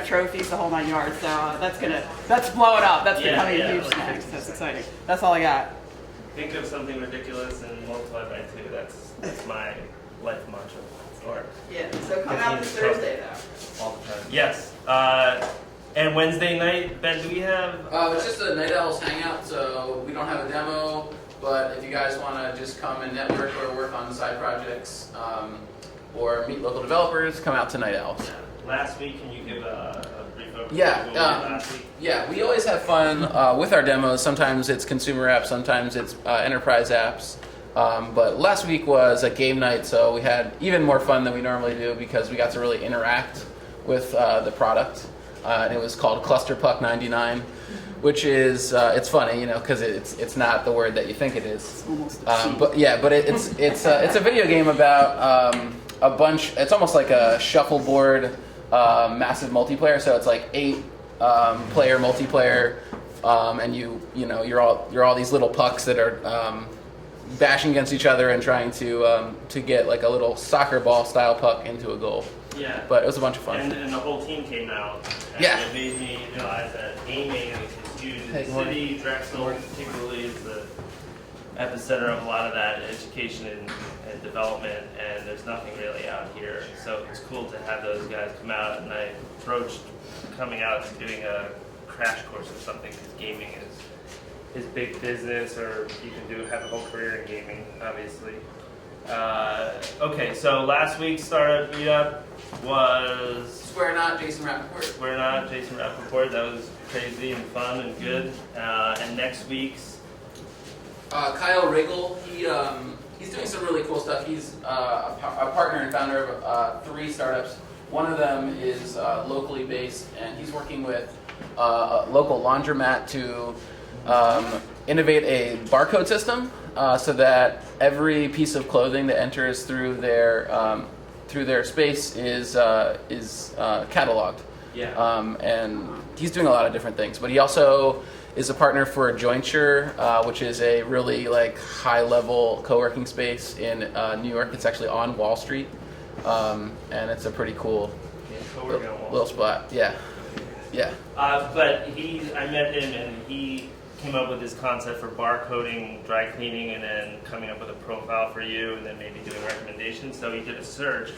trophies, the whole 9 yards. So that's blowing up. That's becoming a huge thing. So that's exciting. That's all I got. Think of something ridiculous and multiply by 2. That's my life mantra. Or Yeah. So come out this Thursday though. all the time. Yes. And Wednesday night, Ben, do we have? It's just a Night Owls hangout, so we don't have a demo. But if you guys want to just come and network or work on side projects or meet local developers, come out to Night Owls. Last week, can you give a brief overview? Yeah, Last week? Yeah, we always have fun with our demos. Sometimes it's consumer apps, sometimes it's enterprise apps. But last week was a game night, so we had even more fun than we normally do because we got to really interact with the product. And it was called Cluster Puck 99, which is it's funny, because it's not the word that you think it is. But it's a video game about a bunch. It's almost like a shuffleboard, massive multiplayer. So it's like 8 player multiplayer, and you're all these little pucks that are bashing against each other and trying to get like a little soccer ball style puck into a goal. Yeah. But it was a bunch of fun. And the whole team came out. And it made me realize that gaming is huge. The city, Drexel particularly, is the epicenter of a lot of that education and development, and there's nothing really out here. So it's cool to have those guys come out, and I approached coming out and doing a crash course or something, because gaming is big business, or you can have a whole career in gaming, obviously. Okay, so last week's startup meetup was Square Not, Jason Rappaport. Square Not, Jason Rappaport. That was crazy and fun and good. And next week's Kyle Riggle. He's doing some really cool stuff. He's a partner and founder of 3 startups. One of them is locally based, and he's working with a local laundromat to innovate a barcode system so that every piece of clothing that enters through their space is cataloged. Yeah. And he's doing a lot of different things, but he also is a partner for Jointure, which is a really high-level co-working space in New York. It's actually on Wall Street, and it's a pretty cool little spot. Yeah. But I met him, and he came up with this concept for barcoding, dry cleaning, and then coming up with a profile for you, and then maybe doing recommendations. So he did a search.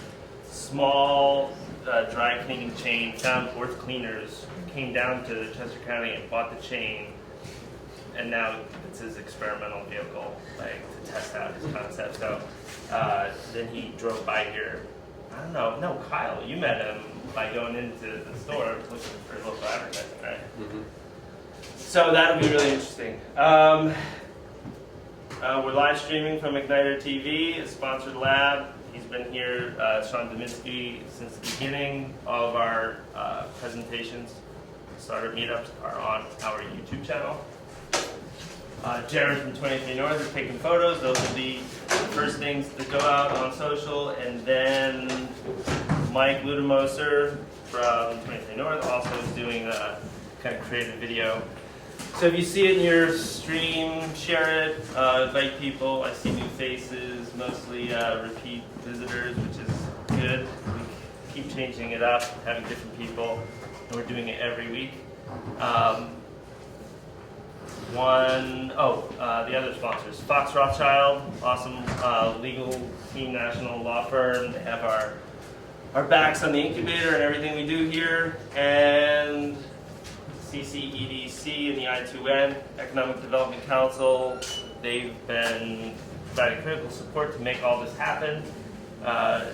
Small dry cleaning chain found Worth Cleaners, came down to Chester County and bought the chain, and now it's his experimental vehicle, to test out his concept. So then he drove by here. I don't know. No, Kyle, you met him by going into the store looking for local advertising, right? Mm-hmm. So that'll be really interesting. We're live streaming from Igniter TV, a sponsored lab. He's been here, Sean Dominski, since the beginning. All of our presentations, startup meetups, are on our YouTube channel. Jared from 23 North is taking photos. Those will be the first things that go out on social. And then Mike Ludemoser from 23 North also is doing a kind of creative video. So if you see it in your stream, share it, invite people. I see new faces, mostly repeat visitors, which is good. We keep changing it up, having different people, and we're doing it every week. The other sponsors, Fox Rothschild, awesome legal team, national law firm. They have our backs on the incubator and everything we do here, and CCEDC and the I2N, Economic Development Council. They've been providing critical support to make all this happen.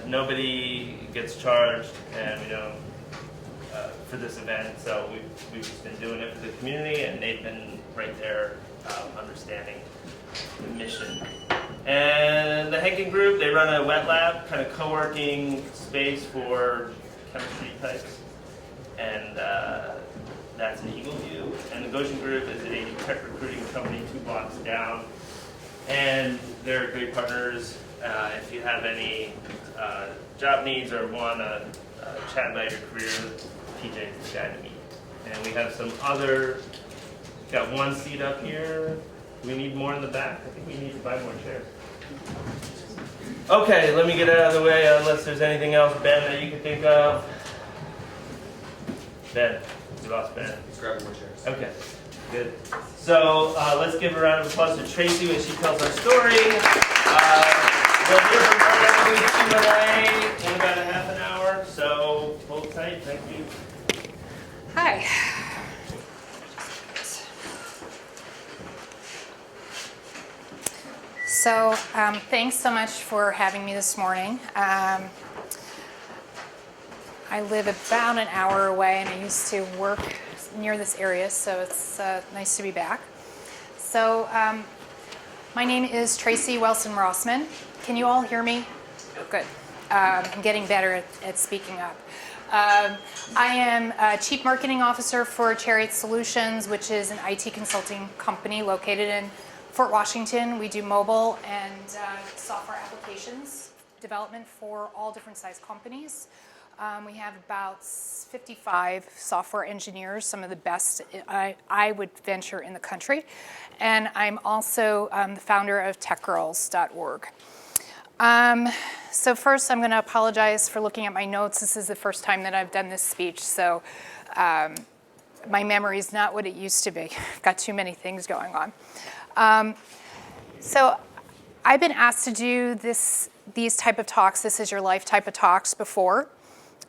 Nobody gets charged, and we don't for this event, so we've just been doing it for the community, and they've been right there understanding the mission. And the Henkin Group, they run a wet lab, kind of co-working space for chemistry types, and that's in Eagle View. And the Goshen Group is a tech recruiting company 2 blocks down, and they're great partners. If you have any job needs or want to chat about your career, PJ is the guy to meet. And we have some other, got 1 seat up here. Do we need more in the back? I think we need to buy more chairs. Okay, let me get out of the way unless there's anything else, Ben, that you can think of. Ben. We lost Ben. He's grabbing more chairs. Okay, good. So let's give a round of applause to Tracey when she tells our story. We'll hear from her with Q&A in about a half an hour, so hold tight. Thank you. Hi. So thanks so much for having me this morning. I live about an hour away, and I used to work near this area, so it's nice to be back. So my name is Tracey Welson-Rossman. Can you all hear me? Good. I'm getting better at speaking up. I am Chief Marketing Officer for Chariot Solutions, which is an IT consulting company located in Fort Washington. We do mobile and software applications development for all different size companies. We have about 55 software engineers, some of the best I would venture in the country. And I'm also the founder of techgirls.org. So first, I'm going to apologize for looking at my notes. This is the first time that I've done this speech, so my memory is not what it used to be. I've got too many things going on. So I've been asked to do these type of talks, this is your life type of talks before.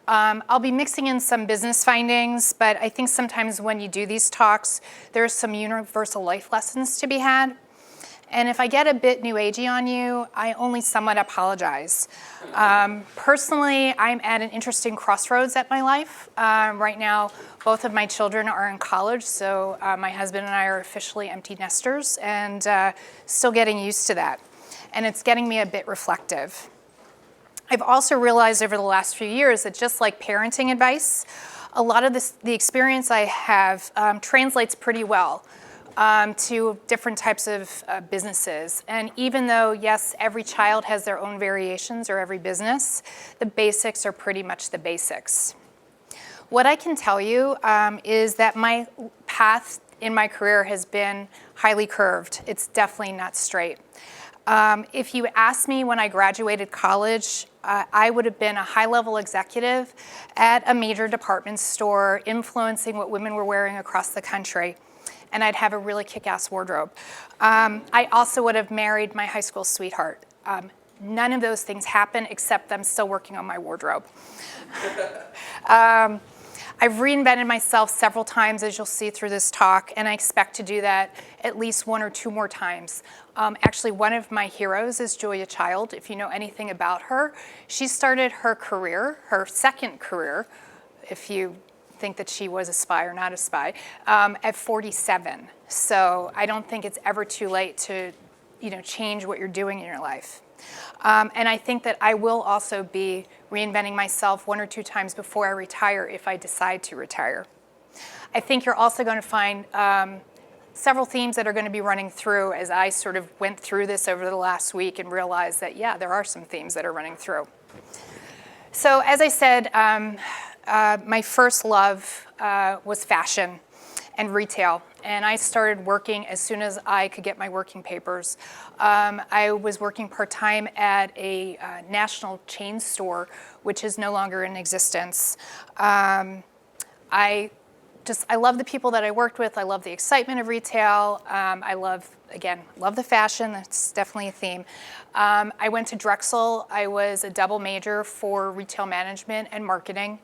I'll be mixing in some business findings, but I think sometimes when you do these talks, there's some universal life lessons to be had. And if I get a bit new agey on you, I only somewhat apologize. Personally, I'm at an interesting crossroads at my life. Right now, both of my children are in college, so my husband and I are officially empty nesters, and still getting used to that. And it's getting me a bit reflective. I've also realized over the last few years that just like parenting advice, a lot of the experience I have translates pretty well to different types of businesses. And even though, yes, every child has their own variations, or every business, the basics are pretty much the basics. What I can tell you is that my path in my career has been highly curved. It's definitely not straight. If you asked me when I graduated college, I would have been a high-level executive at a major department store, influencing what women were wearing across the country. And I'd have a really kick-ass wardrobe. I also would have married my high school sweetheart. None of those things happen, except I'm still working on my wardrobe. I've reinvented myself several times, as you'll see through this talk, and I expect to do that at least one or two more times. Actually, one of my heroes is Julia Child. If you know anything about her, she started her career, her second career, if you think that she was a spy or not a spy, at 47. So I don't think it's ever too late to, change what you're doing in your life. And I think that I will also be reinventing myself one or two times before I retire if I decide to retire. I think you're also going to find several themes that are going to be running through as I sort of went through this over the last week and realized that, yeah, there are some themes that are running through. So as I said, my first love was fashion and retail. And I started working as soon as I could get my working papers. I was working part-time at a national chain store, which is no longer in existence. I love the people that I worked with. I love the excitement of retail. I love the fashion. That's definitely a theme. I went to Drexel. I was a double major for retail management and marketing.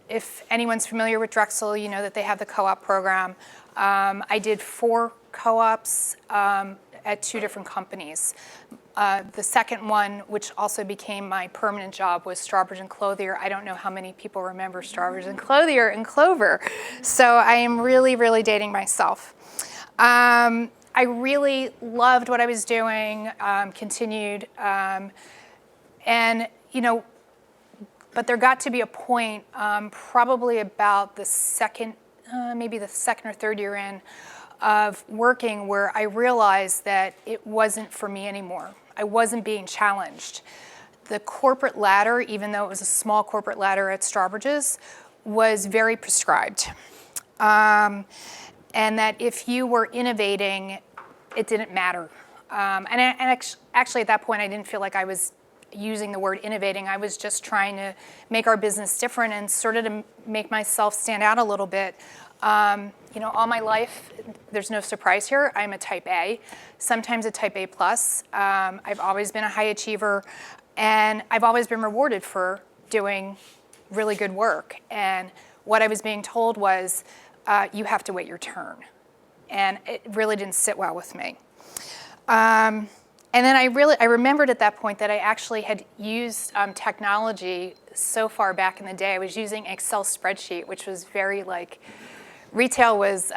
If anyone's familiar with Drexel, you know that they have the co-op program. I did 4 co-ops at 2 different companies. The second one, which also became my permanent job, was Strawbridge and Clothier. I don't know how many people remember Strawbridge and Clothier and Clover. So I am really, really dating myself. I really loved what I was doing, continued. But there got to be a point, probably about maybe the second or third year in, of working where I realized that it wasn't for me anymore. I wasn't being challenged. The corporate ladder, even though it was a small corporate ladder at Strawbridge's, was very prescribed. And that if you were innovating, it didn't matter. And actually at that point, I didn't feel like I was using the word innovating. I was just trying to make our business different and sort of to make myself stand out a little bit. All my life, there's no surprise here, I'm a type A, sometimes a type A plus. I've always been a high achiever, and I've always been rewarded for doing really good work. And what I was being told was, you have to wait your turn. And it really didn't sit well with me. And then I remembered at that point that I actually had used technology so far back in the day. I was using Excel spreadsheet, which was very retail was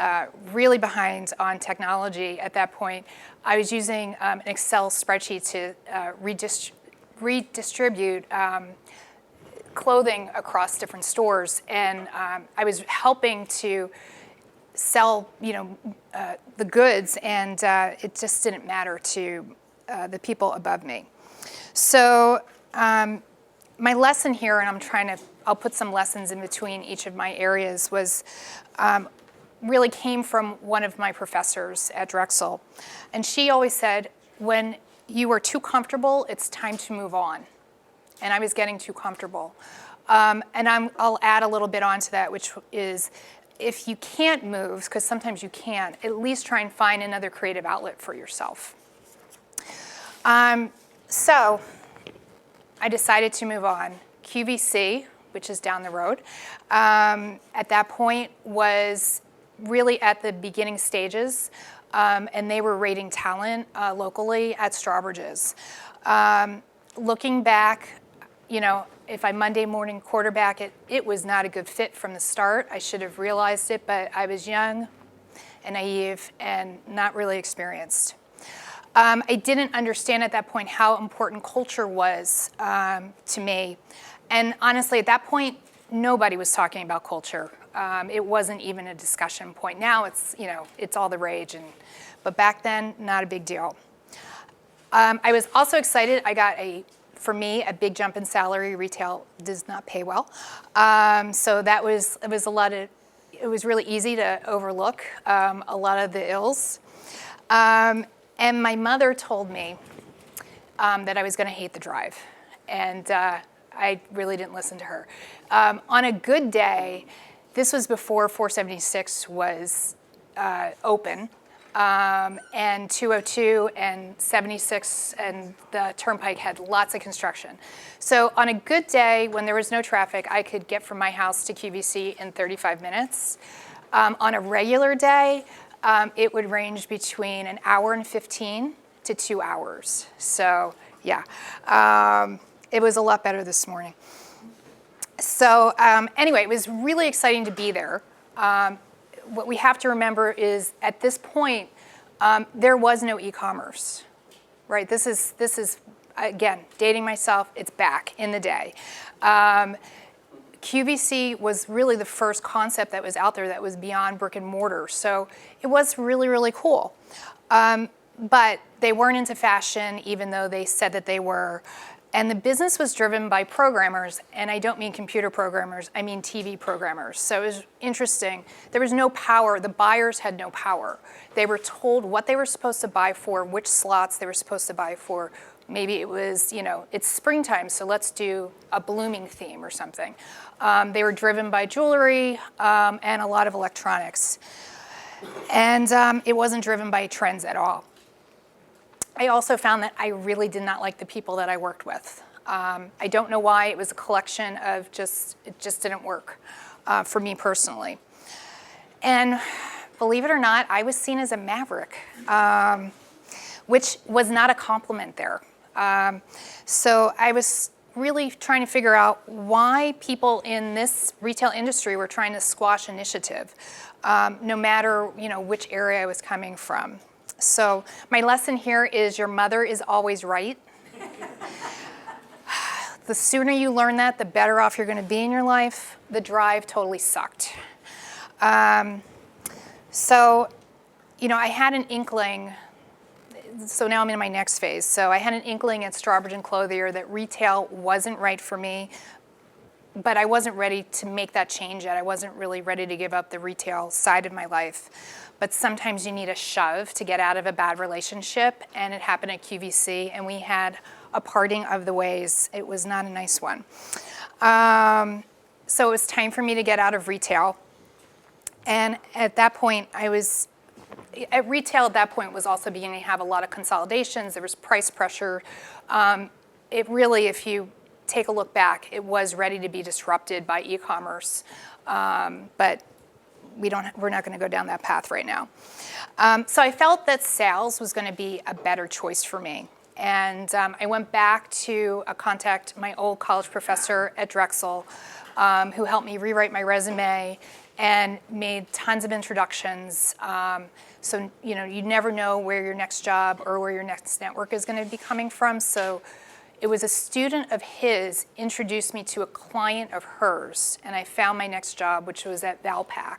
really behind on technology at that point. I was using an Excel spreadsheet to redistribute clothing across different stores, and I was helping to sell, the goods, and it just didn't matter to the people above me. So my lesson here, and I'll put some lessons in between each of my areas, was really came from one of my professors at Drexel. And she always said, when you are too comfortable, it's time to move on. And I was getting too comfortable. And I'll add a little bit onto that, which is, if you can't move, because sometimes you can't, at least try and find another creative outlet for yourself. So I decided to move on. QVC, which is down the road, at that point was really at the beginning stages, and they were rating talent locally at Strawbridge's. Looking back, if I Monday morning quarterback it, it was not a good fit from the start. I should have realized it, but I was young and naive and not really experienced. I didn't understand at that point how important culture was to me. And honestly, at that point, nobody was talking about culture. It wasn't even a discussion point. Now it's all the rage, but back then, not a big deal. I was also excited. I got for me, a big jump in salary. Retail does not pay well. So it was really easy to overlook a lot of the ills. And my mother told me that I was going to hate the drive. And I really didn't listen to her. On a good day, this was before 476 was open, and 202 and 76 and the Turnpike had lots of construction. So on a good day, when there was no traffic, I could get from my house to QVC in 35 minutes. On a regular day, it would range between an hour and 15 to 2 hours. So yeah, it was a lot better this morning. So anyway, it was really exciting to be there. What we have to remember is at this point, there was no e-commerce, right? This is again, dating myself, it's back in the day. QVC was really the first concept that was out there that was beyond brick and mortar. So it was really, really cool. But they weren't into fashion, even though they said that they were. And the business was driven by programmers, and I don't mean computer programmers, I mean TV programmers. So it was interesting. There was no power. The buyers had no power. They were told what they were supposed to buy for, which slots they were supposed to buy for. Maybe it was, it's springtime, so let's do a blooming theme or something. They were driven by jewelry and a lot of electronics. And it wasn't driven by trends at all. I also found that I really did not like the people that I worked with. I don't know why. It was a collection of it just didn't work for me personally. And believe it or not, I was seen as a maverick, which was not a compliment there. So I was really trying to figure out why people in this retail industry were trying to squash initiative, no matter which area I was coming from. So my lesson here is your mother is always right. The sooner you learn that, the better off you're going to be in your life. The drive totally sucked. So, I had an inkling. So now I'm in my next phase. So I had an inkling at Strawbridge & Clothier that retail wasn't right for me. but I wasn't ready to make that change yet. I wasn't really ready to give up the retail side of my life. But sometimes you need a shove to get out of a bad relationship, and it happened at QVC, and we had a parting of the ways. It was not a nice one. So it was time for me to get out of retail. And at that point, retail at that point was also beginning to have a lot of consolidations. There was price pressure. It really, if you take a look back, it was ready to be disrupted by e-commerce. But we're not going to go down that path right now. So I felt that sales was going to be a better choice for me. And I went back to contact my old college professor at Drexel, who helped me rewrite my resume and made tons of introductions. So you never know where your next job or where your next network is going to be coming from. So it was a student of his introduced me to a client of hers, and I found my next job, which was at Valpak.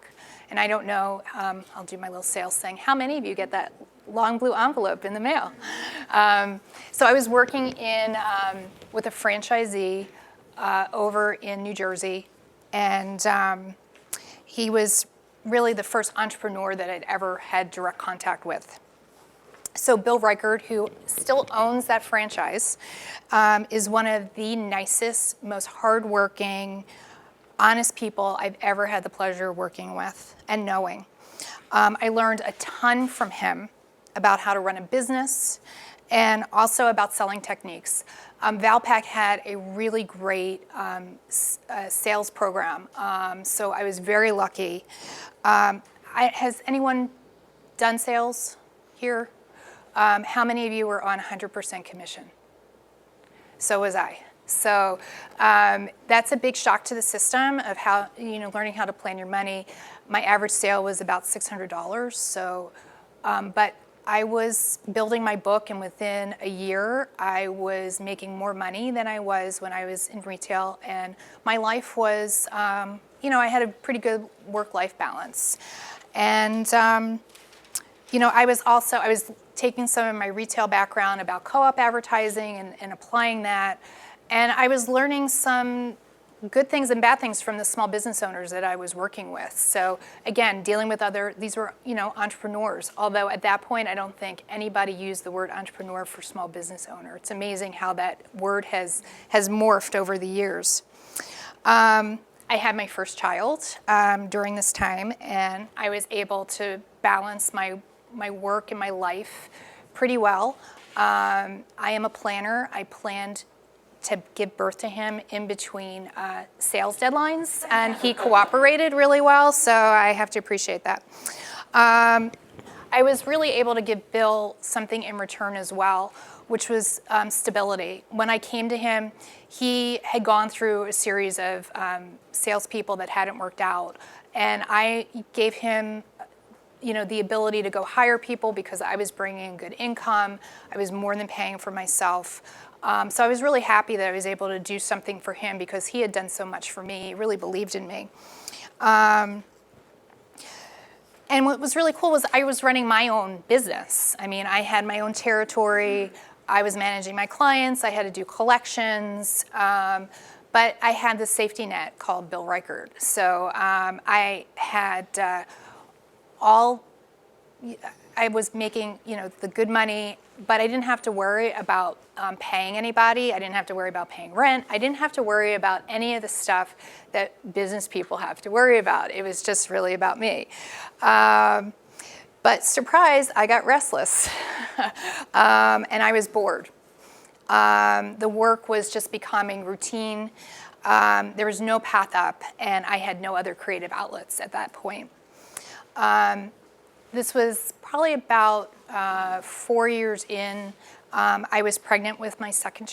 And I don't know, I'll do my little sales thing. How many of you get that long blue envelope in the mail? So I was working with a franchisee over in New Jersey, and he was really the first entrepreneur that I'd ever had direct contact with. So Bill Reichard, who still owns that franchise, is one of the nicest, most hardworking, honest people I've ever had the pleasure of working with and knowing. I learned a ton from him about how to run a business and also about selling techniques. Valpak had a really great sales program, so I was very lucky. Has anyone done sales here? How many of you were on 100% commission? So was I. So that's a big shock to the system of how, learning how to plan your money. My average sale was about $600. So, but I was building my book, and within a year, I was making more money than I was when I was in retail. And my life was, I had a pretty good work-life balance. And, I was taking some of my retail background about co-op advertising and applying that. And I was learning some good things and bad things from the small business owners that I was working with. So again, dealing with these were, entrepreneurs. Although at that point, I don't think anybody used the word entrepreneur for small business owner. It's amazing how that word has morphed over the years. I had my first child during this time, and I was able to balance my work and my life pretty well. I am a planner. I planned to give birth to him in between sales deadlines, and he cooperated really well, so I have to appreciate that. I was really able to give Bill something in return as well, which was stability. When I came to him, he had gone through a series of salespeople that hadn't worked out, and I gave him the ability to go hire people because I was bringing good income. I was more than paying for myself. So I was really happy that I was able to do something for him because he had done so much for me. He really believed in me. And what was really cool was I was running my own business. I mean, I had my own territory. I was managing my clients. I had to do collections. But I had this safety net called Bill Reichard. So I had I was making, the good money, but I didn't have to worry about paying anybody. I didn't have to worry about paying rent. I didn't have to worry about any of the stuff that business people have to worry about. It was just really about me. But surprise, I got restless, and I was bored. The work was just becoming routine. There was no path up, and I had no other creative outlets at that point. This was probably about 4 years in. I was pregnant with our second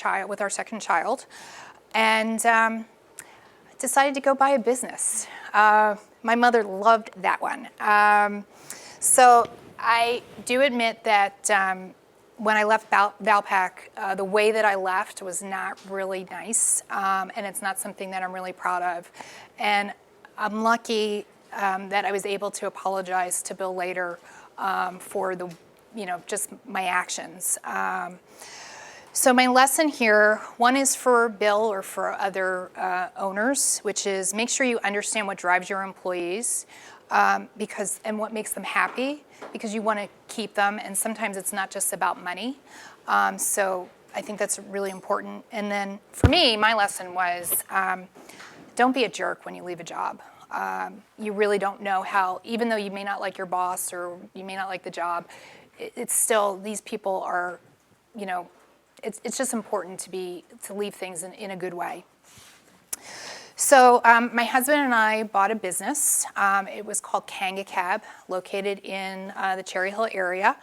child, and decided to go buy a business. My mother loved that one. So I do admit that when I left Valpak, the way that I left was not really nice, and it's not something that I'm really proud of. And I'm lucky that I was able to apologize to Bill later for just my actions. So my lesson here, one is for Bill or for other owners, which is make sure you understand what drives your employees and what makes them happy, because you want to keep them, and sometimes it's not just about money. So I think that's really important. And then for me, my lesson was don't be a jerk when you leave a job. You really don't know how, even though you may not like your boss or you may not like the job, it's still, these people are, it's just important to leave things in a good way. So my husband and I bought a business. It was called Kanga Cab, located in the Cherry Hill area.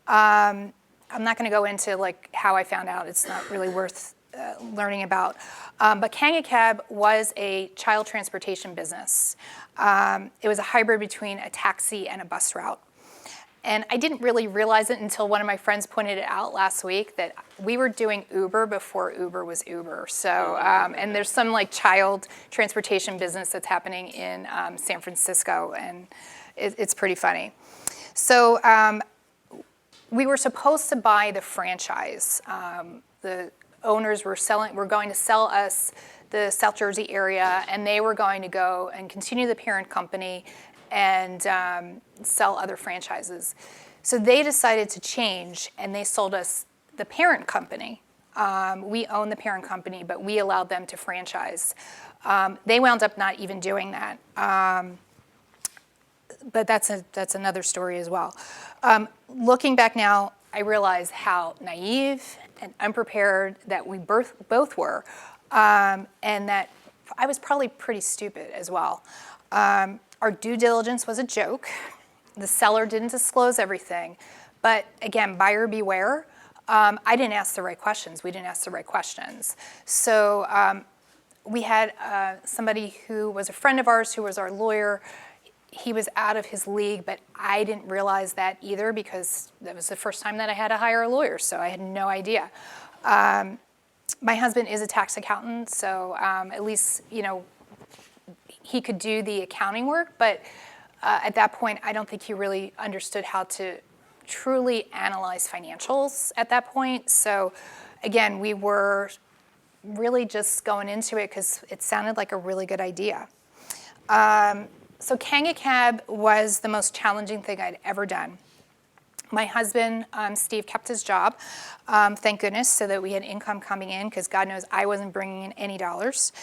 I'm not going to go into how I found out. It's not really worth learning about. But Kanga Cab was a child transportation business. It was a hybrid between a taxi and a bus route. And I didn't really realize it until one of my friends pointed it out last week that we were doing Uber before Uber was Uber. So, and there's some child transportation business that's happening in San Francisco, and it's pretty funny. So we were supposed to buy the franchise. The owners were going to sell us the South Jersey area, and they were going to go and continue the parent company and sell other franchises. So they decided to change, and they sold us the parent company. We own the parent company, but we allowed them to franchise. They wound up not even doing that. But that's another story as well. Looking back now, I realize how naive and unprepared that we both were, and that I was probably pretty stupid as well. Our due diligence was a joke. The seller didn't disclose everything. But again, buyer beware. I didn't ask the right questions. We didn't ask the right questions. So we had somebody who was a friend of ours who was our lawyer. He was out of his league, but I didn't realize that either because that was the first time that I had to hire a lawyer, so I had no idea. My husband is a tax accountant, so at least, he could do the accounting work, but at that point, I don't think he really understood how to truly analyze financials at that point. So again, we were really just going into it because it sounded like a really good idea. So Kanga Cab was the most challenging thing I'd ever done. My husband, Steve, kept his job, thank goodness, so that we had income coming in, because God knows I wasn't bringing in any dollars.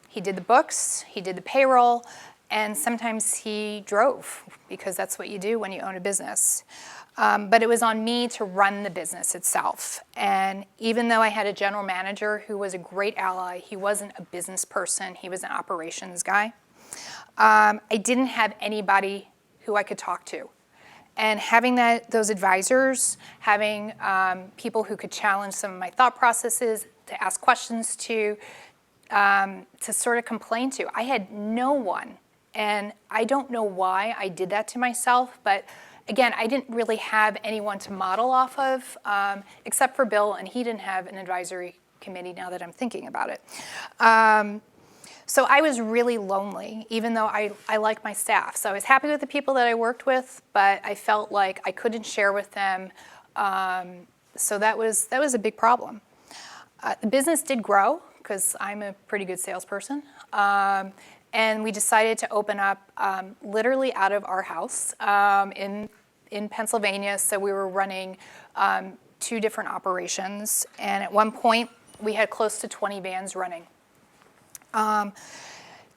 He did the books, he did the payroll, and sometimes he drove, because that's what you do when you own a business. But it was on me to run the business itself. And even though I had a general manager who was a great ally, he wasn't a business person, he was an operations guy. I didn't have anybody who I could talk to. And having those advisors, having people who could challenge some of my thought processes, to ask questions to sort of complain to. I had no one, and I don't know why I did that to myself, but again, I didn't really have anyone to model off of, except for Bill, and he didn't have an advisory committee now that I'm thinking about it. So I was really lonely, even though I like my staff. So I was happy with the people that I worked with, but I felt like I couldn't share with them. So that was a big problem. The business did grow, because I'm a pretty good salesperson. And we decided to open up literally out of our house in Pennsylvania. So we were running 2 different operations. And at one point, we had close to 20 vans running.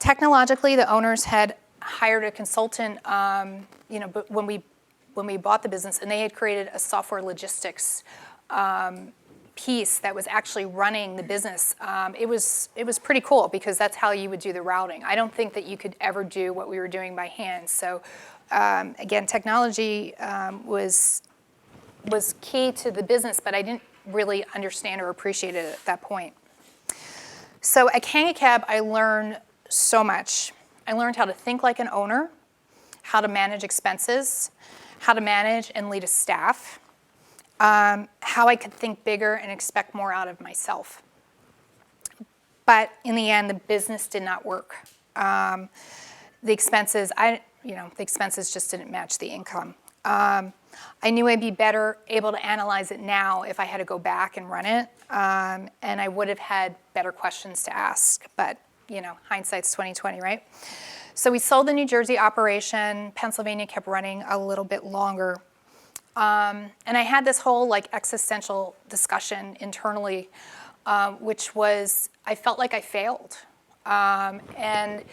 Technologically, the owners had hired a consultant, but when we bought the business, and they had created a software logistics piece that was actually running the business. It was pretty cool, because that's how you would do the routing. I don't think that you could ever do what we were doing by hand. So again, technology was key to the business, but I didn't really understand or appreciate it at that point. So at Kanga Cab, I learned so much. I learned how to think like an owner, how to manage expenses, how to manage and lead a staff, how I could think bigger and expect more out of myself. But in the end, the business did not work. The expenses just didn't match the income. I knew I'd be better able to analyze it now if I had to go back and run it, and I would have had better questions to ask. But hindsight's 20/20, right? So we sold the New Jersey operation. Pennsylvania kept running a little bit longer, and I had this whole existential discussion internally, which was I felt like I failed, and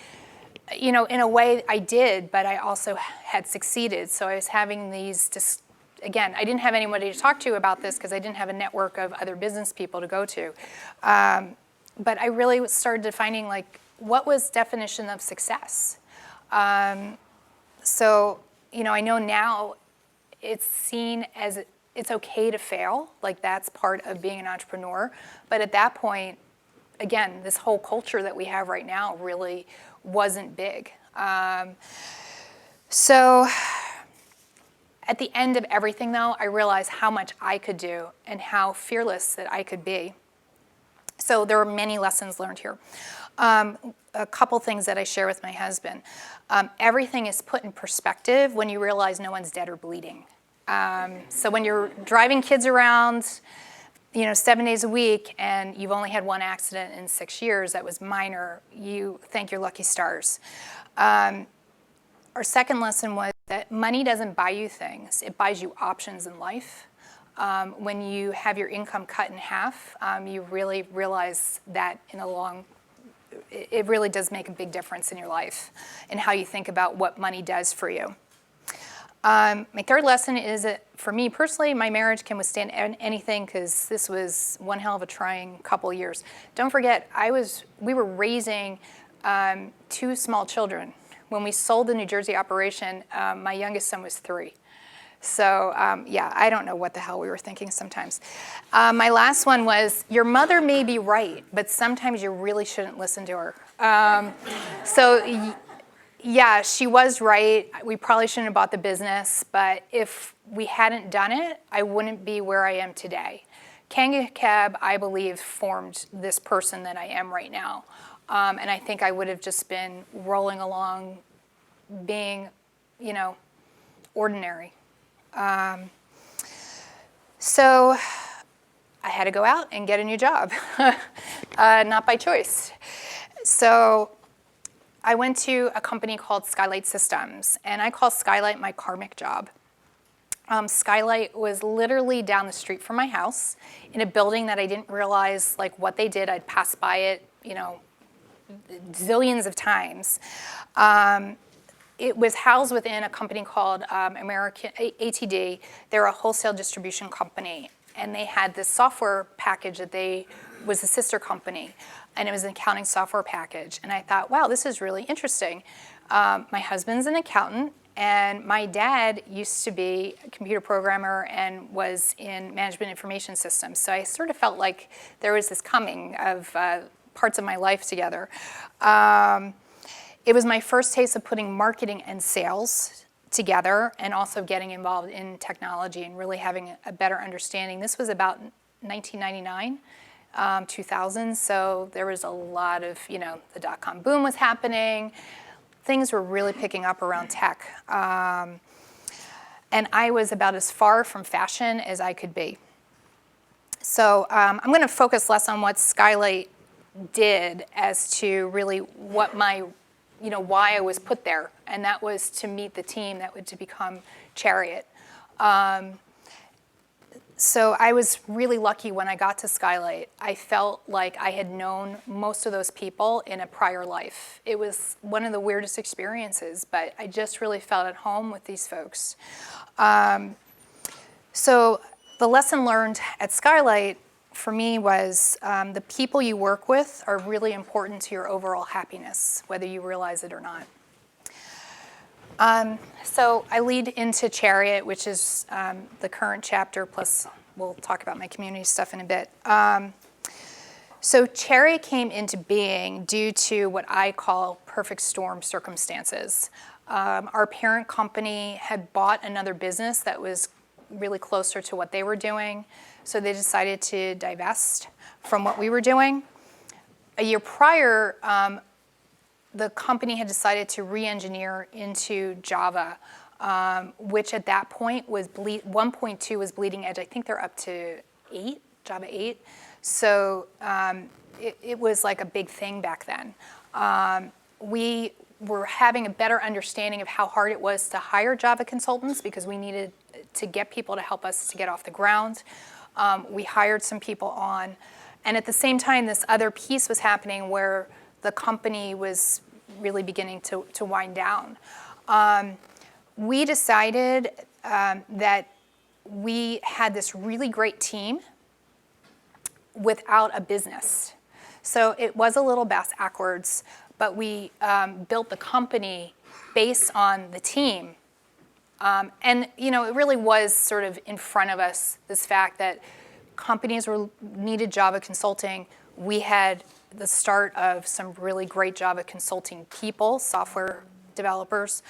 in a way I did, but I also had succeeded. So I was having these, again, I didn't have anybody to talk to about this because I didn't have a network of other business people to go to. But I really started defining what was definition of success. So, I know now it's seen as it's okay to fail, that's part of being an entrepreneur. But at that point, again, this whole culture that we have right now really wasn't big. So at the end of everything, though, I realized how much I could do and how fearless that I could be. So there are many lessons learned here. A couple things that I share with my husband. Everything is put in perspective when you realize no one's dead or bleeding. So when you're driving kids around, 7 days a week, and you've only had one accident in 6 years that was minor, you thank your lucky stars. Our second lesson was that money doesn't buy you things, it buys you options in life. When you have your income cut in half, you really realize that it really does make a big difference in your life and how you think about what money does for you. My third lesson is that for me personally, my marriage can withstand anything because this was one hell of a trying couple years. Don't forget, we were raising 2 small children. When we sold the New Jersey operation, my youngest son was 3. So I don't know what the hell we were thinking sometimes. My last one was, your mother may be right, but sometimes you really shouldn't listen to her. Yeah, she was right. We probably shouldn't have bought the business, but if we hadn't done it, I wouldn't be where I am today. Kanga Cab, I believe, formed this person that I am right now. And I think I would have just been rolling along, being, ordinary. So I had to go out and get a new job, not by choice. So I went to a company called Skylight Systems, and I call Skylight my karmic job. Skylight was literally down the street from my house in a building that I didn't realize what they did. I'd passed by it, zillions of times. It was housed within a company called American ATD. They're a wholesale distribution company, and they had this software package that was a sister company, and it was an accounting software package. And I thought, wow, this is really interesting. My husband's an accountant, and my dad used to be a computer programmer and was in management information systems. So I sort of felt like there was this coming of parts of my life together. It was my first taste of putting marketing and sales together and also getting involved in technology and really having a better understanding. This was about 1999. 2000, so there was a lot of, the dot-com boom was happening. Things were really picking up around tech. And I was about as far from fashion as I could be. So I'm going to focus less on what Skylight did as to really what why I was put there. And that was to meet the team that would to become Chariot. So I was really lucky when I got to Skylight. I felt like I had known most of those people in a prior life. It was one of the weirdest experiences, but I just really felt at home with these folks. So the lesson learned at Skylight for me was the people you work with are really important to your overall happiness, whether you realize it or not. So I lead into Chariot, which is the current chapter, plus we'll talk about my community stuff in a bit. So Chariot came into being due to what I call perfect storm circumstances. Our parent company had bought another business that was really closer to what they were doing, so they decided to divest from what we were doing. A year prior, the company had decided to re-engineer into Java which at that point was 1.2 was bleeding edge. I think they're up to 8, Java 8. So it was like a big thing back then. We were having a better understanding of how hard it was to hire Java consultants because we needed to get people to help us to get off the ground. We hired some people on. And at the same time, this other piece was happening where the company was really beginning to wind down. We decided that we had this really great team without a business. So it was a little backwards, but we built the company based on the team. And it really was sort of in front of us, this fact that companies needed Java consulting. We had the start of some really great Java consulting people, software developers,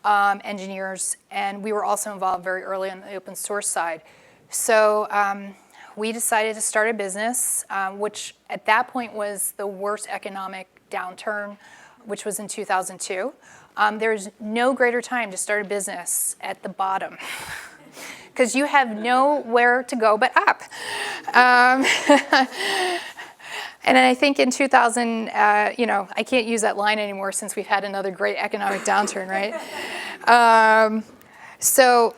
engineers, and we were also involved very early on the open source side. So we decided to start a business, which at that point was the worst economic downturn, which was in 2002. There's no greater time to start a business at the bottom because you have nowhere to go but up. And I think in 2000, I can't use that line anymore since we've had another great economic downturn, right? So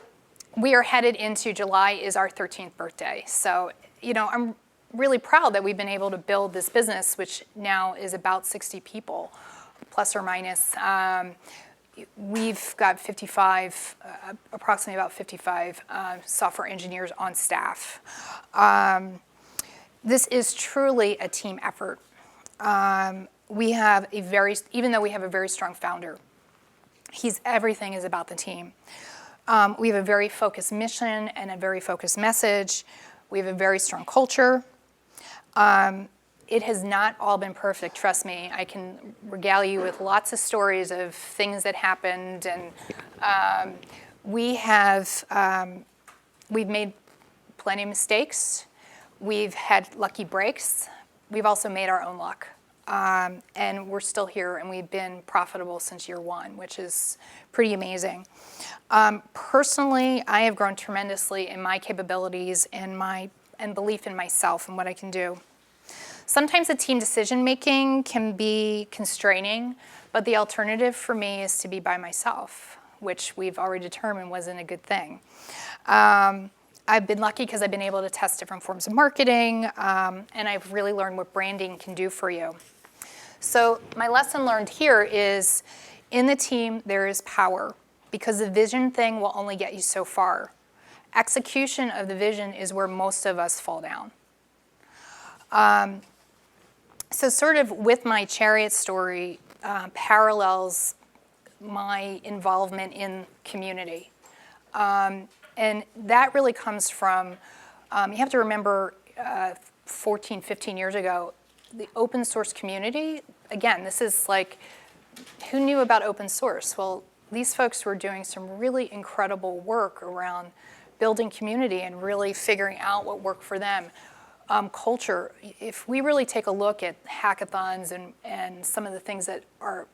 we are headed into July is our 13th birthday. So, I'm really proud that we've been able to build this business, which now is about 60 people, plus or minus. We've got 55, approximately about 55 software engineers on staff. This is truly a team effort. We have even though we have a very strong founder, everything is about the team. We have a very focused mission and a very focused message. We have a very strong culture. It has not all been perfect, trust me. I can regale you with lots of stories of things that happened, and we've made plenty of mistakes. We've had lucky breaks. We've also made our own luck. And we're still here, and we've been profitable since year one, which is pretty amazing. Personally, I have grown tremendously in my capabilities and belief in myself and what I can do. Sometimes the team decision-making can be constraining, but the alternative for me is to be by myself, which we've already determined wasn't a good thing. I've been lucky because I've been able to test different forms of marketing, and I've really learned what branding can do for you. So my lesson learned here is, in the team, there is power, because the vision thing will only get you so far. Execution of the vision is where most of us fall down. So sort of with my Chariot story parallels my involvement in community. And that really comes from, you have to remember 14, 15 years ago, the open source community, again, this is like, who knew about open source? Well, these folks were doing some really incredible work around building community and really figuring out what worked for them. Culture, if we really take a look at hackathons and some of the things that are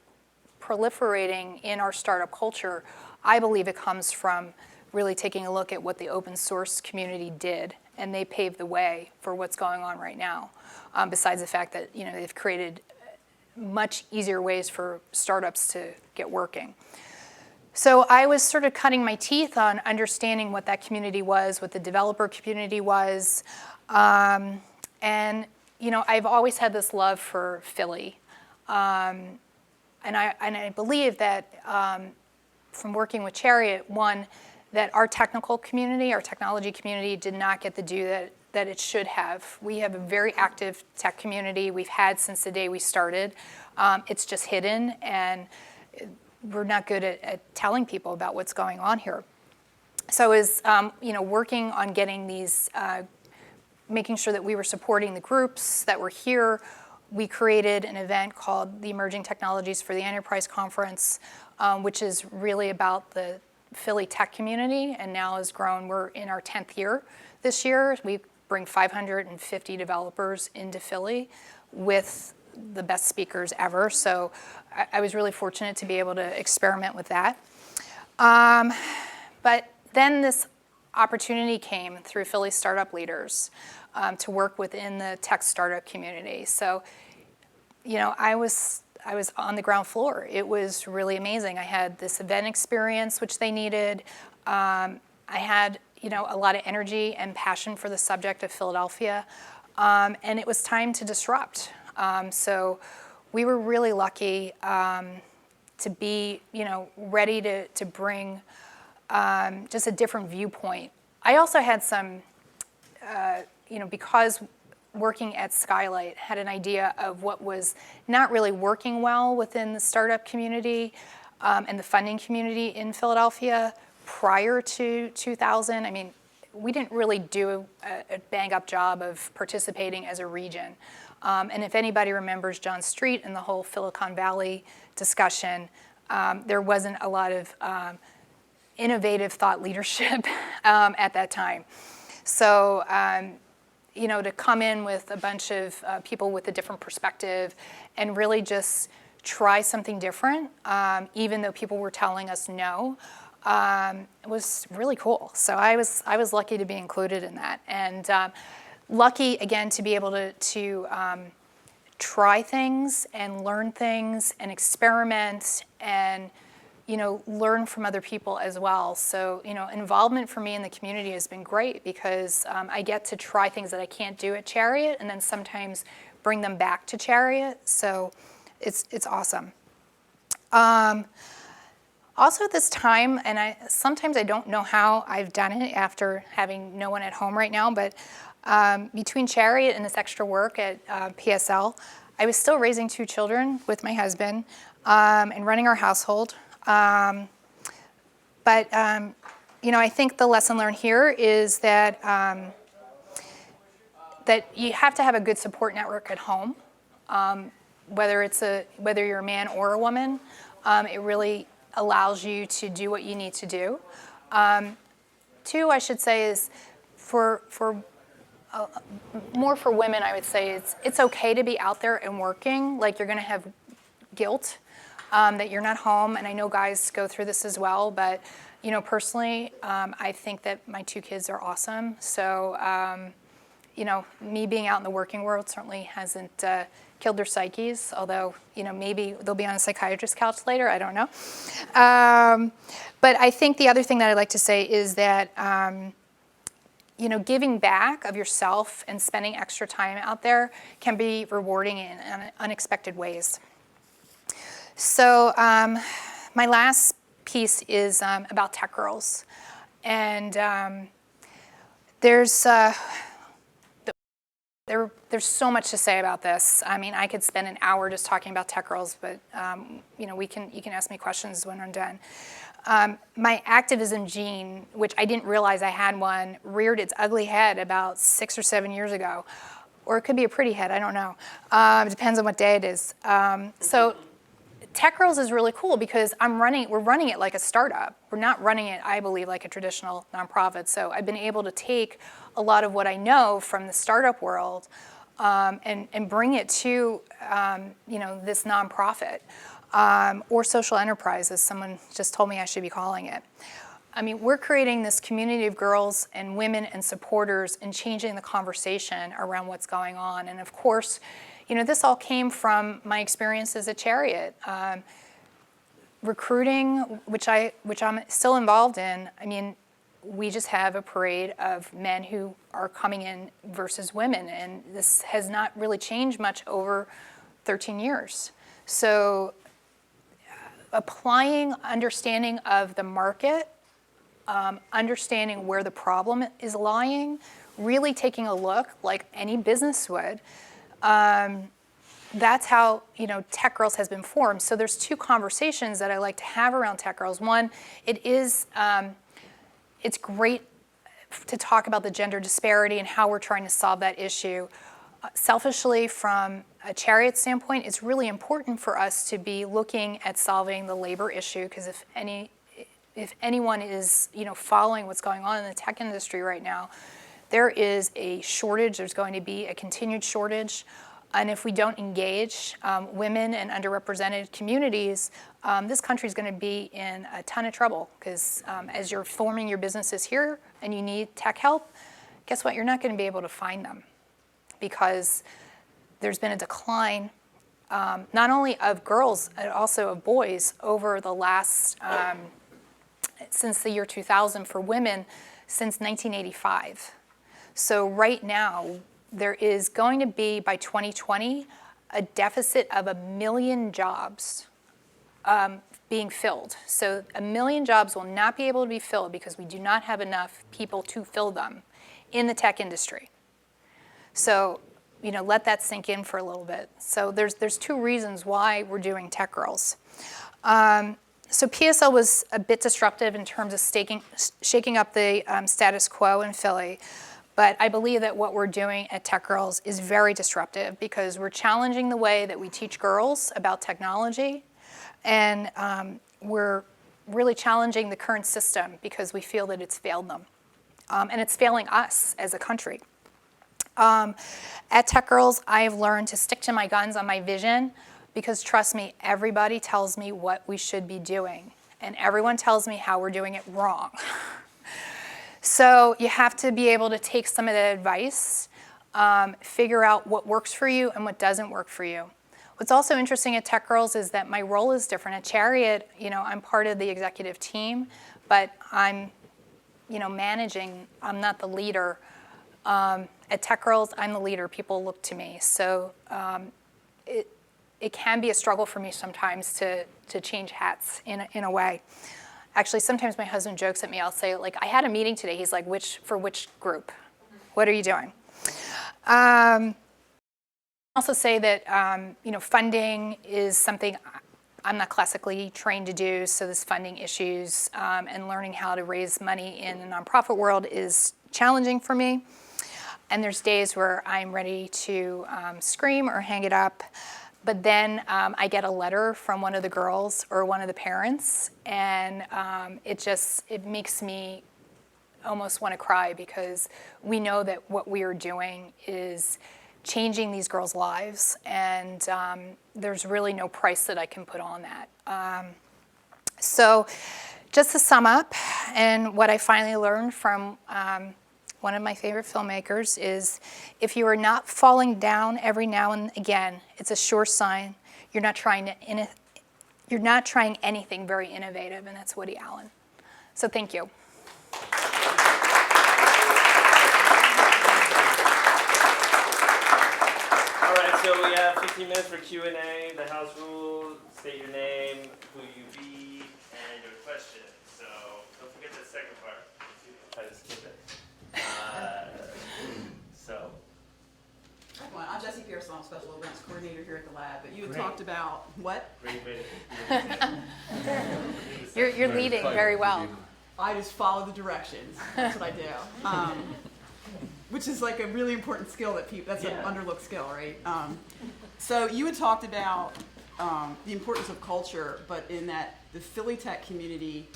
proliferating in our startup culture, I believe it comes from really taking a look at what the open source community did, and they paved the way for what's going on right now. Besides the fact that they've created much easier ways for startups to get working. So I was sort of cutting my teeth on understanding what that community was, what the developer community was, and I've always had this love for Philly, and I believe that from working with Chariot, one, that our technical community, our technology community, did not get the due that it should have. We have a very active tech community. We've had since the day we started. It's just hidden, and we're not good at telling people about what's going on here. So as working on getting these, making sure that we were supporting the groups that were here, we created an event called the Emerging Technologies for the Enterprise Conference, which is really about the Philly tech community, and now has grown. We're in our 10th year this year. We bring 550 developers into Philly with the best speakers ever. So I was really fortunate to be able to experiment with that. But then this opportunity came through Philly Startup Leaders to work within the tech startup community. So, I was on the ground floor. It was really amazing. I had this event experience, which they needed. I had, a lot of energy and passion for the subject of Philadelphia. And it was time to disrupt. So we were really lucky to be, ready to bring just a different viewpoint. I also had some, because working at Skylight, had an idea of what was not really working well within the startup community and the funding community in Philadelphia prior to 2000. I mean, we didn't really do a bang-up job of participating as a region. And if anybody remembers John Street and the whole Silicon Valley discussion, there wasn't a lot of innovative thought leadership at that time. So, to come in with a bunch of people with a different perspective and really just try something different, even though people were telling us no, it was really cool. So I was lucky to be included in that, and lucky again to be able to try things and learn things and experiment and learn from other people as well. So involvement for me in the community has been great because I get to try things that I can't do at Chariot and then sometimes bring them back to Chariot. So it's awesome. Also at this time, and sometimes I don't know how I've done it after having no one at home right now, but between Chariot and this extra work at PSL, I was still raising 2 children with my husband and running our household. But I think the lesson learned here is that that you have to have a good support network at home, whether you're a man or a woman. It really allows you to do what you need to do. 2, I should say, is for more for women. I would say it's okay to be out there and working. Like you're going to have guilt that you're not home, and I know guys go through this as well. But personally, I think that my 2 kids are awesome. So me being out in the working world certainly hasn't killed their psyches, although, maybe they'll be on a psychiatrist's couch later, I don't know. But I think the other thing that I'd like to say is that, giving back of yourself and spending extra time out there can be rewarding in unexpected ways. So my last piece is about tech girls. And there's so much to say about this. I mean, I could spend an hour just talking about tech girls, but you can ask me questions when I'm done. My activism gene, which I didn't realize I had one, reared its ugly head about 6 or 7 years ago, or it could be a pretty head. I don't know. It depends on what day it is. So Tech Girls is really cool because we're running it like a startup. We're not running it, I believe, like a traditional nonprofit. So I've been able to take a lot of what I know from the startup world and bring it to this nonprofit or social enterprise, as someone just told me I should be calling it. I mean, we're creating this community of girls and women and supporters and changing the conversation around what's going on. And of course, this all came from my experiences at Chariot. Recruiting, which I'm still involved in, I mean, we just have a parade of men who are coming in versus women, and this has not really changed much over 13 years. So applying understanding of the market, understanding where the problem is lying, really taking a look like any business would, that's how Tech Girls has been formed. So there's 2 conversations that I like to have around Tech Girls. One, it's great to talk about the gender disparity and how we're trying to solve that issue. Selfishly, from a Chariot standpoint, it's really important for us to be looking at solving the labor issue, because if anyone is following what's going on in the tech industry right now, there is a shortage. There's going to be a continued shortage. And if we don't engage women and underrepresented communities, this country is going to be in a ton of trouble because as you're forming your businesses here and you need tech help, guess what? You're not going to be able to find them because there's been a decline not only of girls, but also of boys over the last, since the year 2000 for women, since 1985. So right now, there is going to be, by 2020, a deficit of 1 million jobs being filled. So 1 million jobs will not be able to be filled because we do not have enough people to fill them in the tech industry. So, let that sink in for a little bit. So there's 2 reasons why we're doing Tech Girls. So PSL was a bit disruptive in terms of shaking up the status quo in Philly. But I believe that what we're doing at Tech Girls is very disruptive because we're challenging the way that we teach girls about technology. And we're really challenging the current system because we feel that it's failed them. And it's failing us as a country. At Tech Girls, I have learned to stick to my guns on my vision because trust me, everybody tells me what we should be doing. And everyone tells me how we're doing it wrong. So you have to be able to take some of that advice, figure out what works for you and what doesn't work for you. What's also interesting at Tech Girls is that my role is different. At Chariot, I'm part of the executive team, but I'm, managing. I'm not the leader. At Tech Girls, I'm the leader. People look to me. So it can be a struggle for me sometimes to change hats in a way. Actually, sometimes my husband jokes at me. I'll say, I had a meeting today. He's like, for which group? What are you doing? I also say that, funding is something I'm not classically trained to do. So this funding issues and learning how to raise money in the nonprofit world is challenging for me. And there's days where I'm ready to scream or hang it up. But then I get a letter from one of the girls or one of the parents, and it makes me almost want to cry because we know that what we are doing is changing these girls' lives, and there's really no price that I can put on that. So just to sum up, and what I finally learned from one of my favorite filmmakers is if you are not falling down every now and again, it's a sure sign you're not trying anything very innovative, and that's Woody Allen. So thank you. All right, so we have 15 minutes for Q&A. The house rules: state your name, who you be, and your question. So don't forget the second part. Try to skip it. I'm Jessie Pearson, I'm Special Events Coordinator here at the lab, but you had talked about what? Great. You're leading very well. I just follow the directions. That's what I do. Which is like a really important skill that's an underlooked skill, right? So you had talked about the importance of culture, but in that the Philly tech community,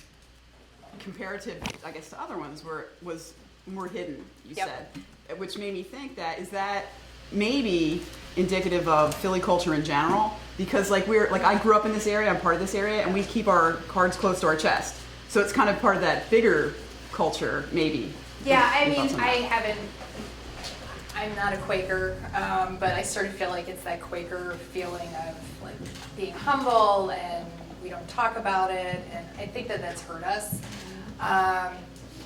comparative, I guess, to other ones, was more hidden, you said, which made me think is that maybe indicative of Philly culture in general, because I grew up in this area, I'm part of this area, and we keep our cards close to our chest. So it's kind of part of that bigger culture, maybe. Yeah, I'm not a Quaker, but I sort of feel like it's that Quaker feeling of being humble and we don't talk about it, and I think that that's hurt us.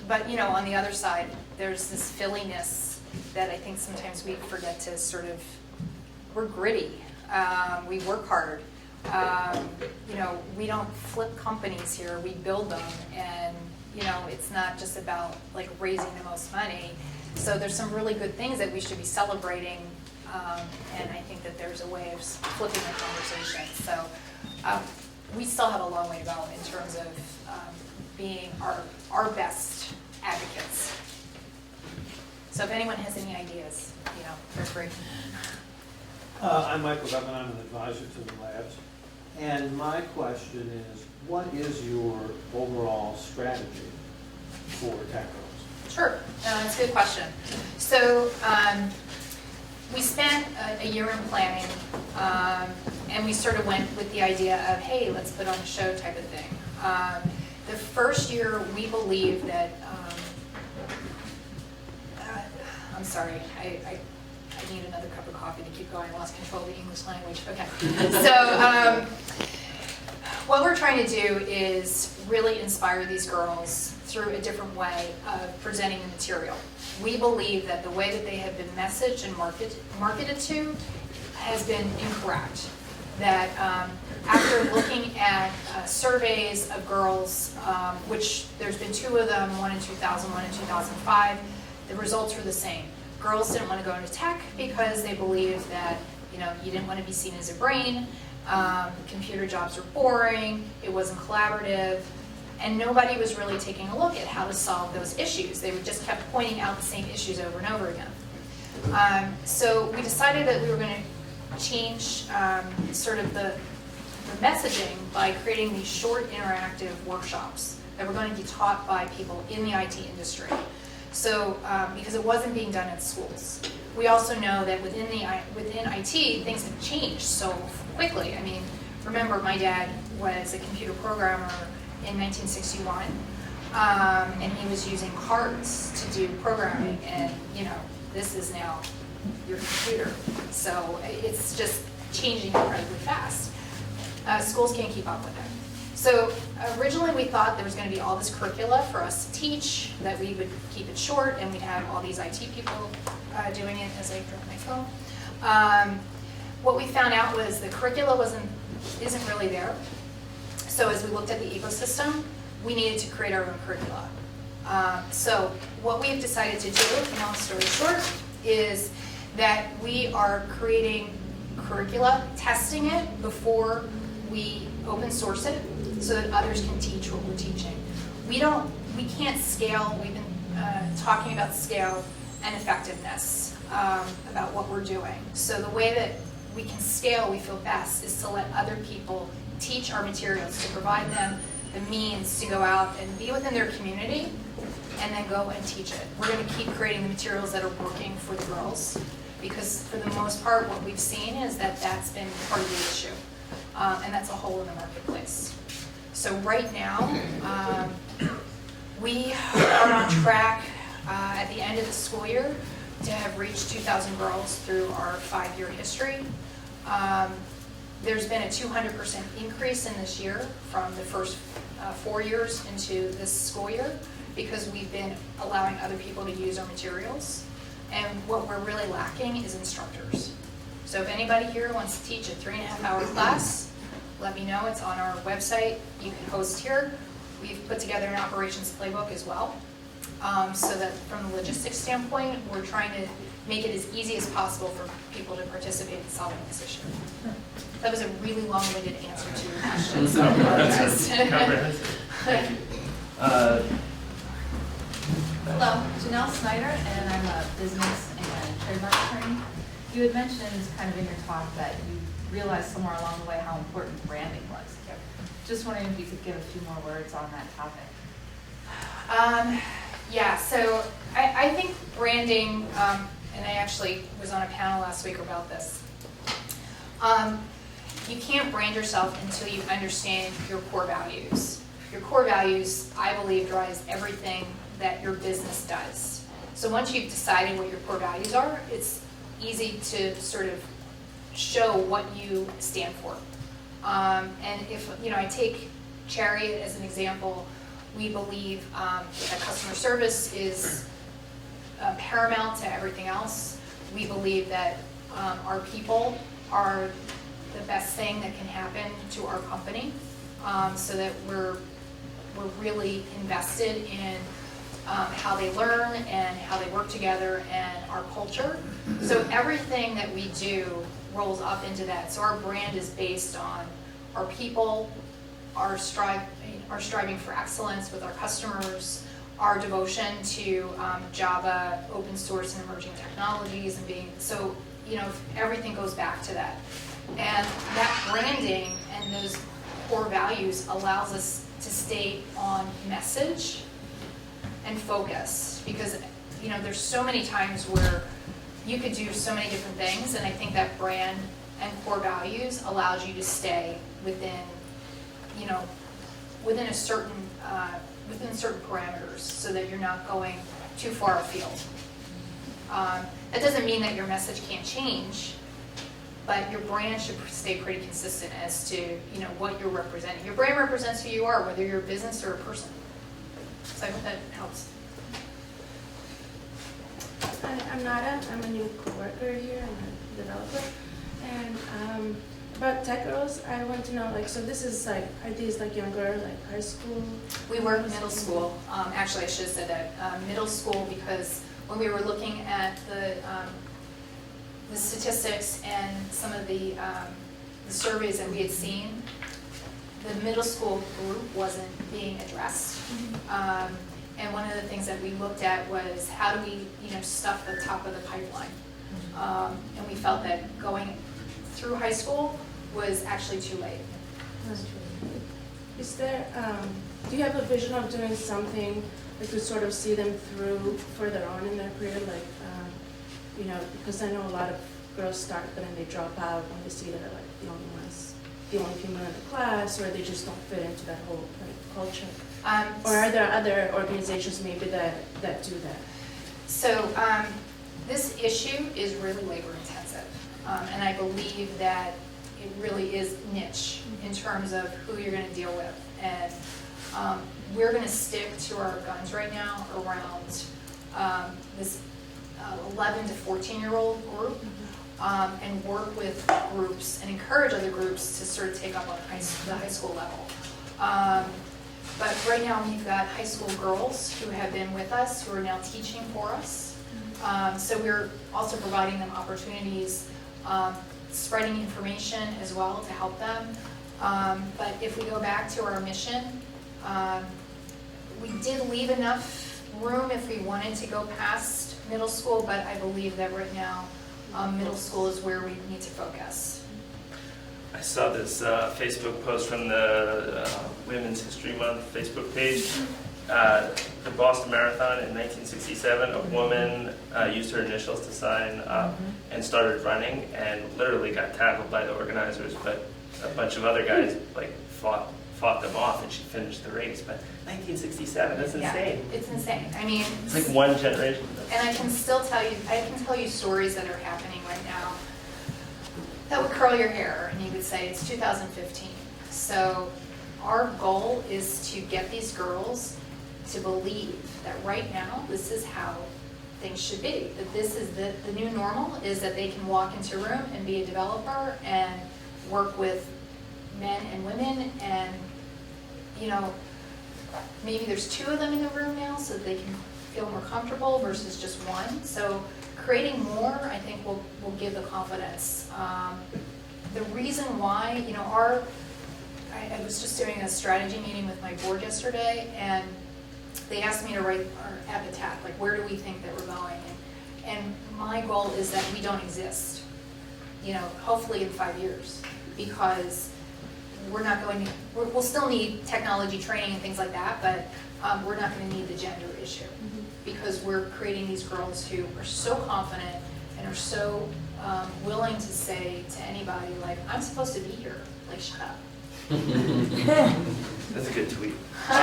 But on the other side, there's this Philliness that I think sometimes we forget to we're gritty, we work hard. We don't flip companies here, we build them, and it's not just about raising the most money. So there's some really good things that we should be celebrating, and I think that there's a way of flipping the conversation. So we still have a long way to go in terms of being our best advocates. So if anyone has any ideas, feel free. I'm Michael Bevan. I'm an advisor to the labs. And my question is, what is your overall strategy for Tech Girls? Sure, that's a good question. So we spent a year in planning, and we sort of went with the idea of, hey, let's put on a show type of thing. The first year, we believed that, I'm sorry, I need another cup of coffee to keep going. I lost control of the English language. Okay. So what we're trying to do is really inspire these girls through a different way of presenting the material. We believe that the way that they have been messaged and marketed to has been incorrect. That after looking at surveys of girls, which there's been 2 of them, one in 2000, one in 2005, the results were the same. Girls didn't want to go into tech because they believed that you didn't want to be seen as a brain, computer jobs were boring, it wasn't collaborative, and nobody was really taking a look at how to solve those issues. They would just kept pointing out the same issues over and over again. So we decided that we were going to change sort of the messaging by creating these short interactive workshops that were going to be taught by people in the IT industry. So, because it wasn't being done at schools. We also know that within IT, things have changed so quickly. I mean, remember my dad was a computer programmer in 1961, and he was using cards to do programming, and this is now your computer. So it's just changing incredibly fast. Schools can't keep up with it. So originally we thought there was going to be all this curricula for us to teach, that we would keep it short, and we'd have all these IT people doing it as I drop my phone. What we found out was the curricula isn't really there. So as we looked at the ecosystem, we needed to create our own curricula. So what we've decided to do, long story short, is that we are creating curricula, testing it before we open source it, so that others can teach what we're teaching. We can't scale. We've been talking about scale and effectiveness, about what we're doing. So the way that we can scale, we feel best, is to let other people teach our materials, to provide them the means to go out and be within their community and then go and teach it. We're going to keep creating the materials that are working for the girls, because for the most part, what we've seen is that that's been part of the issue. And that's a hole in the marketplace. So right now, we are on track at the end of the school year to have reached 2,000 girls through our 5-year history. There's been a 200% increase in this year from the first 4 years into this school year, because we've been allowing other people to use our materials. And what we're really lacking is instructors. So if anybody here wants to teach a 3.5-hour class, let me know. It's on our website. You can host here. We've put together an operations playbook as well, so that from the logistics standpoint, we're trying to make it as easy as possible for people to participate in solving this issue. That was a really long-winded answer to your question. So I apologize. Thank you. Hello, Janelle Snyder, and I'm a business and trademark attorney. You had mentioned kind of in your talk that you realized somewhere along the way how important branding was. Just wondering if you could give a few more words on that topic. Yeah, so I think branding, and I actually was on a panel last week about this. You can't brand yourself until you understand your core values. Your core values, I believe, drives everything that your business does. So once you've decided what your core values are, it's easy to sort of show what you stand for. And if I take Chariot as an example, we believe that customer service is paramount to everything else. We believe that our people are the best thing that can happen to our company, so that we're really invested in how they learn and how they work together and our culture. So everything that we do rolls up into that. So our brand is based on our people, our striving for excellence with our customers, our devotion to Java, open source and emerging technologies, and being so, everything goes back to that. And that branding and those core values allows us to stay on message and focus, because there's so many times where you could do so many different things, and I think that brand and core values allows you to stay within, you know, within certain parameters, so that you're not going too far afield. That doesn't mean that your message can't change, but your brand should stay pretty consistent as to, you know, what you're representing. Your brand represents who you are, whether you're a business or a person. So I hope that helps. I'm Nada. I'm a new coworker here. I'm a developer. And about Tech Girls, I want to know, like, so this is like, are these like younger, like high school? We work middle school. Actually, I should have said that middle school, because when we were looking at the statistics and some of the surveys that we had seen, the middle school group wasn't being addressed. And one of the things that we looked at was how do we, you know, stuff the top of the pipeline. And we felt that going through high school was actually too late. Is there, do you have a vision of doing something that could sort of see them through further on in their career? Like, you know, because I know a lot of girls start, but then they drop out when they see they're like the only ones, the only female in the class, or they just don't fit into that whole like, culture. Or are there other organizations maybe that do that? So this issue is really labor intensive, and I believe that it really is niche in terms of who you're going to deal with. And we're going to stick to our guns right now around this 11 to 14-year-old group, and work with groups and encourage other groups to sort of take up on the high school level. But right now we've got high school girls who have been with us, who are now teaching for us. So we're also providing them opportunities, spreading information as well to help them. But if we go back to our mission, we did leave enough room if we wanted to go past middle school, but I believe that right now middle school is where we need to focus. I saw this Facebook post from the Women's History Month Facebook page. The Boston Marathon in 1967, a woman used her initials to sign up and started running, and literally got tackled by the organizers, but a bunch of other guys like fought them off, and she finished the race. But 1967, that's insane. Yeah, it's insane. I mean, it's like one generation. And I can still tell you stories that are happening right now that would curl your hair, and you would say it's 2015. So our goal is to get these girls to believe that right now this is how things should be. That this is the new normal, is that they can walk into a room and be a developer and work with men and women, and you know, maybe there's 2 of them in the room now so that they can feel more comfortable versus just one. So creating more, I think, will give the confidence. The reason why, you know, I was just doing a strategy meeting with my board yesterday, and they asked me to write our epitaph, like where do we think that we're going? And my goal is that we don't exist, you know, hopefully in 5 years, because we're not going to, we'll still need technology training and things like that, but we're not going to need the gender issue, because we're creating these girls who are so confident and are so willing to say to anybody, like, I'm supposed to be here, like, shut up. That's a good tweet. I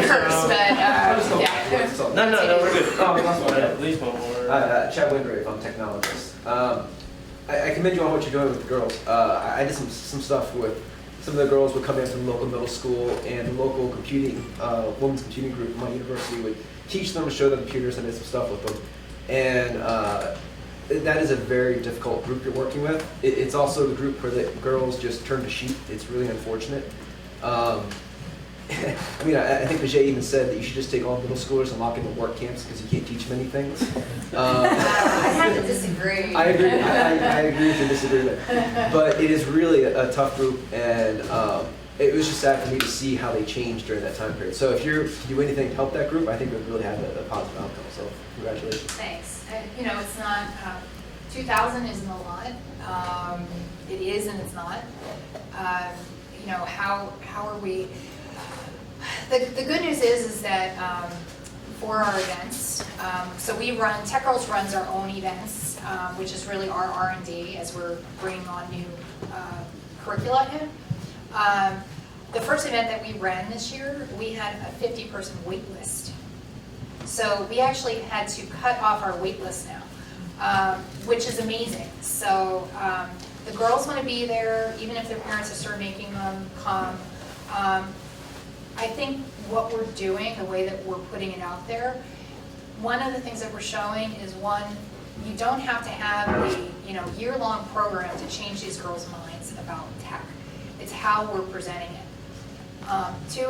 curse, but yeah. No, we're good. Oh, At least one more. Chad Wingrave, I'm a technologist. I commend you on what you're doing with the girls. I did some stuff with some of the girls would come in from the local middle school, and the local computing, women's computing group at my university would teach them, show them computers, and did some stuff with them. And that is a very difficult group you're working with. It's also the group where the girls just turn to sheep. It's really unfortunate. I mean, I think Vijay even said that you should just take all middle schoolers and lock them in work camps because you can't teach them anything. I have to disagree. I agree. I agree with your disagreement. But it is really a tough group, and it was just sad for me to see how they changed during that time period. So if you do anything to help that group, I think it would really have a positive outcome. So congratulations. Thanks. You know, it's not, 2,000 isn't a lot. It is and it's not. You know, how are we, the good news is that for our events. So Tech Girls runs our own events, which is really our R&D as we're bringing on new curricula in. The first event that we ran this year, we had a 50-person wait list. So we actually had to cut off our wait list now, which is amazing. So the girls want to be there, even if their parents have started making them come. I think what we're doing, the way that we're putting it out there, one of the things that we're showing is, one, you don't have to have a year-long program to change these girls' minds about tech. It's how we're presenting it. Two,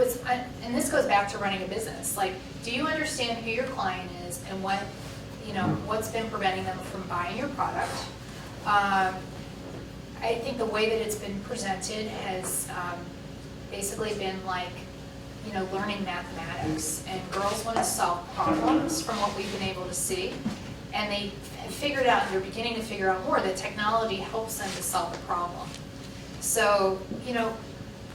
and this goes back to running a business. Like, do you understand who your client is and what's been preventing them from buying your product? I think the way that it's been presented has basically been like, learning mathematics. And girls want to solve problems from what we've been able to see. And they have figured out, they're beginning to figure out more, that technology helps them to solve a problem. So,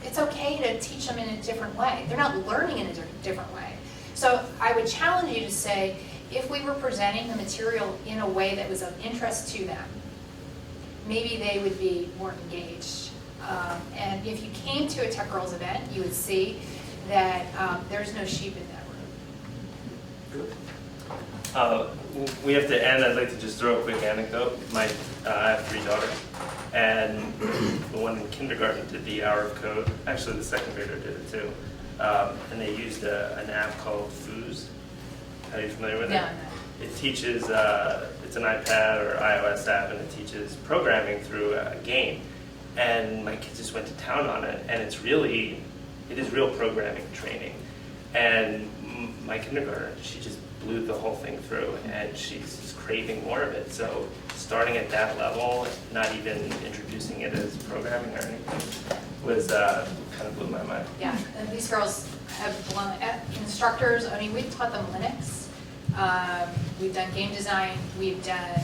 it's okay to teach them in a different way. They're not learning in a different way. So I would challenge you to say, if we were presenting the material in a way that was of interest to them, maybe they would be more engaged. And if you came to a Tech Girls event, you would see that there's no sheep in that room. We have to end. I'd like to just throw a quick anecdote. I have 3 daughters, and the one in kindergarten did the hour of code. Actually, the second grader did it too. And they used an app called Foos. Are you familiar with it? No. It teaches, it's an iPad or iOS app, and it teaches programming through a game. And my kids just went to town on it, and it is real programming training. And my kindergartner, she just blew the whole thing through, and she's just craving more of it. So starting at that level, not even introducing it as programming or anything, was kind of blew my mind. Yeah, and these girls have blown, instructors, we've taught them Linux. We've done game design, we've done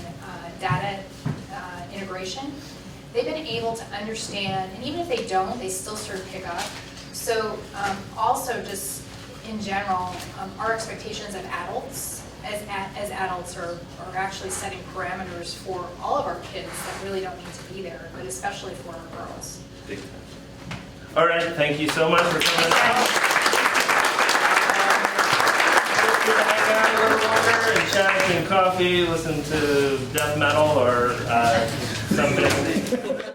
data integration. They've been able to understand, and even if they don't, they still sort of pick up. So also just in general, our expectations of adults, as adults are actually setting parameters for all of our kids that really don't need to be there, but especially for our girls. Big time. All right, thank you so much for coming out. Hang out a little longer and chat and coffee, listen to death metal or something.